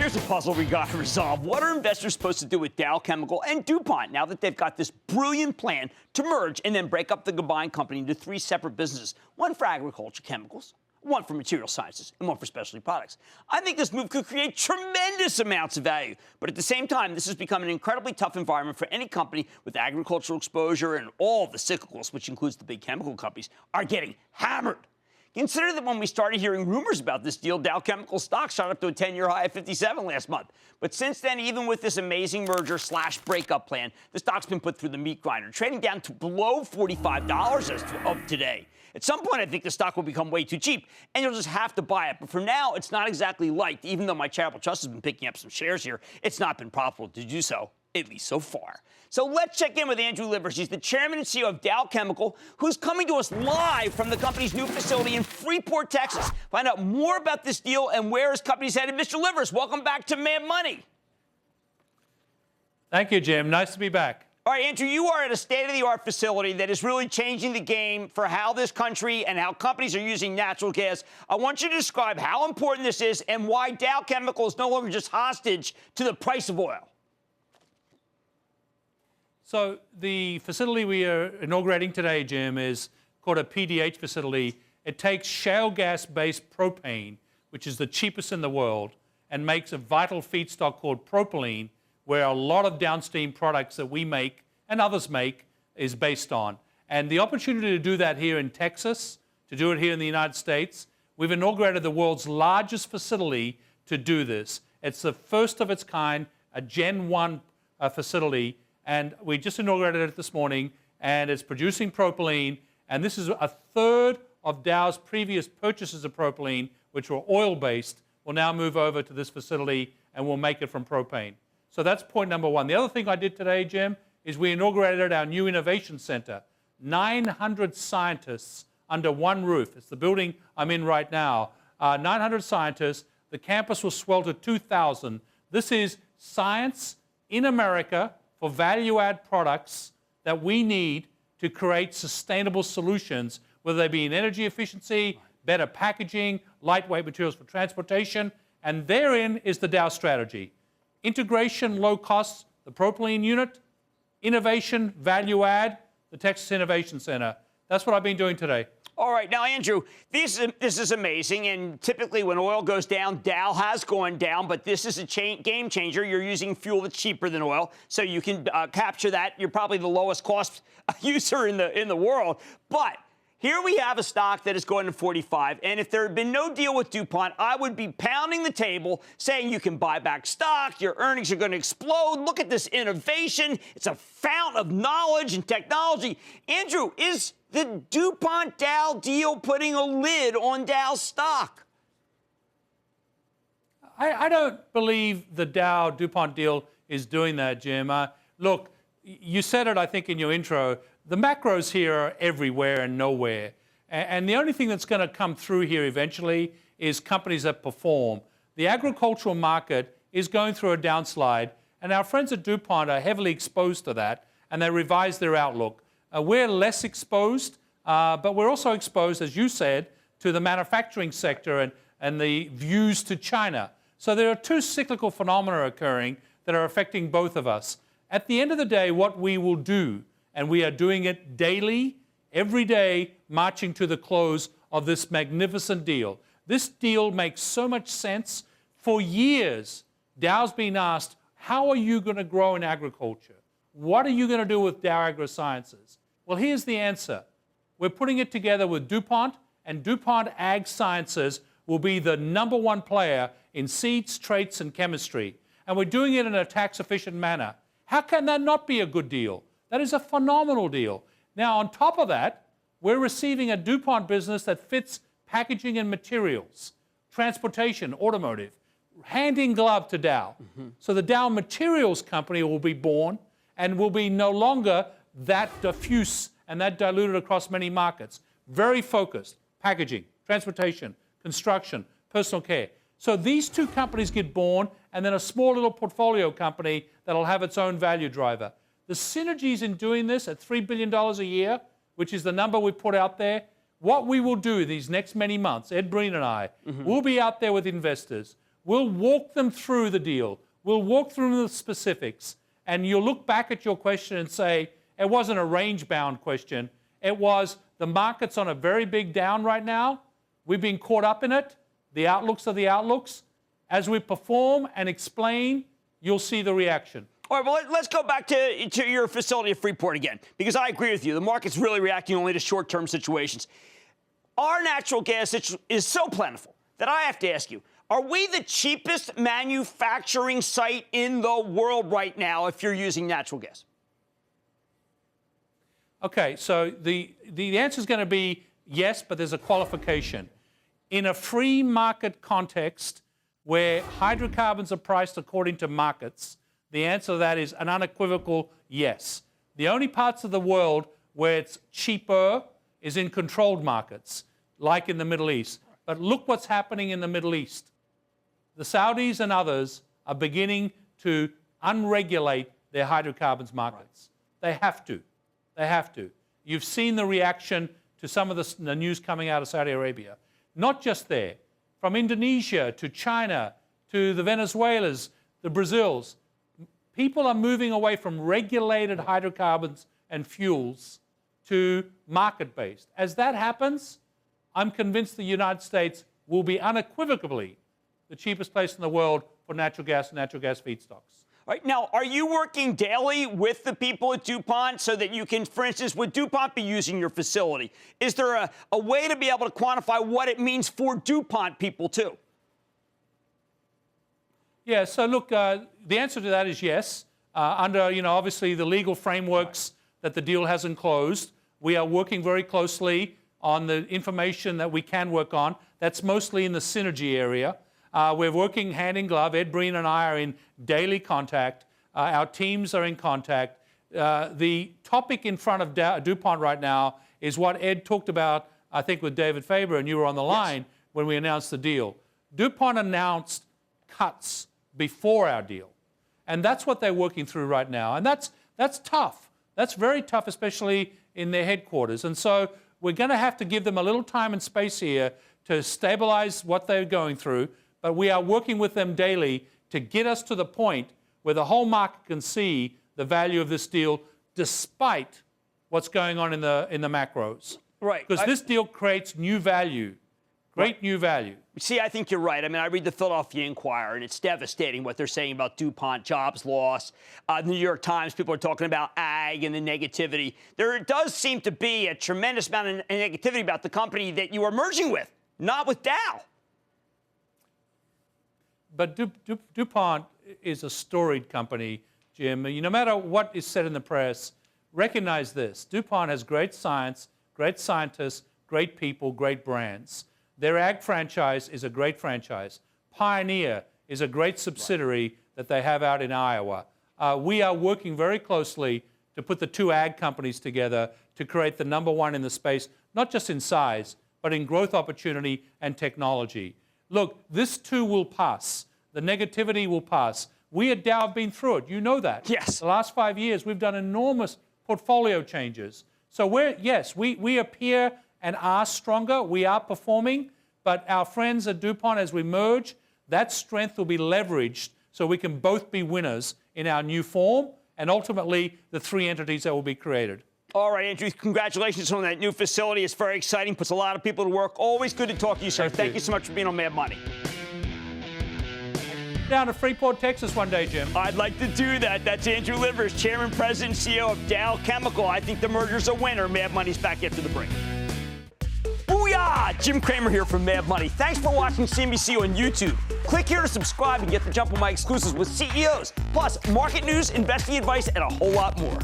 here's a puzzle we got to resolve. What are investors supposed to do with Dow Chemical and DuPont now that they've got this brilliant plan to merge and then break up the combined company into three separate businesses? One for agriculture chemicals, one for material sciences, and one for specialty products. I think this move could create tremendous amounts of value. But at the same time, this has become an incredibly tough environment for any company with agricultural exposure, and all the cyclicals, which includes the big chemical companies, are getting hammered. Consider that when we started hearing rumors about this deal, Dow Chemical stock shot up to a 10-year high of 57 last month. But since then, even with this amazing merger/breakup plan, the stock's been put through the meat grinder, trading down to below $45 as of today. At some point, I think the stock will become way too cheap, and you'll just have to buy it. But for now, it's not exactly liked. Even though my charitable trust has been picking up some shares here, it's not been profitable to do so, at least so far. So let's check in with Andrew Livers. He's the chairman and CEO of Dow Chemical, who's coming to us live from the company's new facility in Freeport, Texas. Find out more about this deal and where his company's headed. Mr. Livers, welcome back to Mad Money. Thank you, Jim. Nice to be back. All right, Andrew, you are at a state-of-the-art facility that is really changing the game for how this country and how companies are using natural gas. I want you to describe how important this is and why Dow Chemical is no longer just hostage to the price of oil. So the facility we are inaugurating today, Jim, is called a PDH facility. It takes shale gas-based propane, which is the cheapest in the world, and makes a vital feedstock called propylene, where a lot of downstream products that we make and others make is based on. And the opportunity to do that here in Texas, to do it here in the United States, we've inaugurated the world's largest facility to do this. It's the first of its kind, a Gen 1 facility, and we just inaugurated it this morning, and it's producing propylene, and this is a third of Dow's previous purchases of propylene, which were oil-based, will now move over to this facility, and we'll make it from propane. So that's point number one. The other thing I did today, Jim, is we inaugurated our new innovation center. 900 scientists under one roof. It's the building I'm in right now. 900 scientists. The campus will swell to 2,000. This is science in America for value-add products that we need to create sustainable solutions, whether they be in energy efficiency, better packaging, lightweight materials for transportation, and therein is the Dow strategy. Integration, low costs, the propylene unit, innovation, value-add, the Texas Innovation Center. That's what I've been doing today. All right. Now, Andrew, this is amazing. And typically when oil goes down, Dow has gone down. But this is a game changer. You're using fuel that's cheaper than oil, so you can capture that. You're probably the lowest cost user in the world. But here we have a stock that is going to 45. And if there had been no deal with DuPont, I would be pounding the table saying you can buy back stock. Your earnings are going to explode. Look at this innovation. It's a fount of knowledge and technology. Andrew, is the DuPont Dow deal putting a lid on Dow's stock? I don't believe the Dow-DuPont deal is doing that, Jim. Look, you said it, I think, in your intro. The macros here are everywhere and nowhere. And the only thing that's going to come through here eventually is companies that perform. The agricultural market is going through a downslide, and our friends at DuPont are heavily exposed to that, and they revised their outlook. We're less exposed, but we're also exposed, as you said, to the manufacturing sector and the views to China. So there are two cyclical phenomena occurring that are affecting both of us. At the end of the day, what we will do, and we are doing it daily, every day, marching to the close of this magnificent deal. This deal makes so much sense. For years, Dow's been asked, how are you going to grow in agriculture? What are you going to do with Dow AgroSciences? Well, here's the answer. We're putting it together with DuPont, and DuPont Ag Sciences will be the #1 player in seeds, traits, and chemistry. And we're doing it in a tax-efficient manner. How can that not be a good deal? That is a phenomenal deal. Now, on top of that, we're receiving a DuPont business that fits packaging and materials, transportation, automotive, hand in glove to Dow. So the Dow Materials Company will be born and will be no longer that diffuse and that diluted across many markets. Very focused, packaging, transportation, construction, personal care. So these two companies get born, and then a small little portfolio company that'll have its own value driver. The synergies in doing this at $3 billion a year, which is the number we put out there, what we will do these next many months, Ed Breen and I, we'll be out there with investors. We'll walk them through the deal. We'll walk through the specifics. And you'll look back at your question and say, it wasn't a range-bound question. It was, the market's on a very big down right now. We've been caught up in it. The outlooks are the outlooks. As we perform and explain, you'll see the reaction. All right, well, let's go back to your facility at Freeport again, because I agree with you. The market's really reacting only to short-term situations. Our natural gas is so plentiful that I have to ask you, are we the cheapest manufacturing site in the world right now if you're using natural gas? Okay, so the answer is going to be yes, but there's a qualification. In a free market context where hydrocarbons are priced according to markets, the answer to that is an unequivocal yes. The only parts of the world where it's cheaper is in controlled markets, like in the Middle East. But look what's happening in the Middle East. The Saudis and others are beginning to unregulate their hydrocarbons markets. They have to. They have to. You've seen the reaction to some of the news coming out of Saudi Arabia. Not just there. From Indonesia to China to the Venezuelas, the Brazils. People are moving away from regulated hydrocarbons and fuels to market-based. As that happens, I'm convinced the United States will be unequivocally the cheapest place in the world for natural gas and natural gas feedstocks. All right, now, are you working daily with the people at DuPont so that you can, for instance, would DuPont be using your facility? Is there a way to be able to quantify what it means for DuPont people, too? Yeah, so look, the answer to that is yes. Under, obviously the legal frameworks that the deal hasn't closed, we are working very closely on the information that we can work on. That's mostly in the synergy area. We're working hand in glove. Ed Breen and I are in daily contact. Our teams are in contact. The topic in front of DuPont right now is what Ed talked about, I think, with David Faber, and you were on the line when we announced the deal. DuPont announced cuts before our deal. And that's what they're working through right now. And that's tough. That's very tough, especially in their headquarters. And so we're going to have to give them a little time and space here to stabilize what they're going through. But we are working with them daily to get us to the point where the whole market can see the value of this deal despite what's going on in the macros. Right. Because this deal creates new value. Great new value. See, I think you're right. I mean, I read the Philadelphia Inquirer, and it's devastating what they're saying about DuPont, jobs loss. The New York Times, people are talking about ag and the negativity. There does seem to be a tremendous amount of negativity about the company that you are merging with, not with Dow. But DuPont is a storied company, Jim. No matter what is said in the press, recognize this. DuPont has great science, great scientists, great people, great brands. Their ag franchise is a great franchise. Pioneer is a great subsidiary that they have out in Iowa. We are working very closely to put the two ag companies together to create the #1 in the space, not just in size, but in growth opportunity and technology. Look, this too will pass. The negativity will pass. We at Dow have been through it. You know that. Yes. The last 5 years, we've done enormous portfolio changes. So we appear and are stronger. We are performing. But our friends at DuPont, as we merge, that strength will be leveraged so we can both be winners in our new form and ultimately the three entities that will be created. All right, Andrew, congratulations on that new facility. It's very exciting, puts a lot of people to work. Always good to talk to you, sir. Thank you so much for being on Mad Money. Down to Freeport, Texas one day, Jim. I'd like to do that. That's Andrew Livers, Chairman, President, CEO of Dow Chemical. I think the merger's a winner. Mad Money's back after the break. Booyah! Jim Cramer here from Mad Money. Thanks for watching CNBC on YouTube. Click here to subscribe and get the jump on my exclusives with CEOs, plus market news, investing advice, and a whole lot more.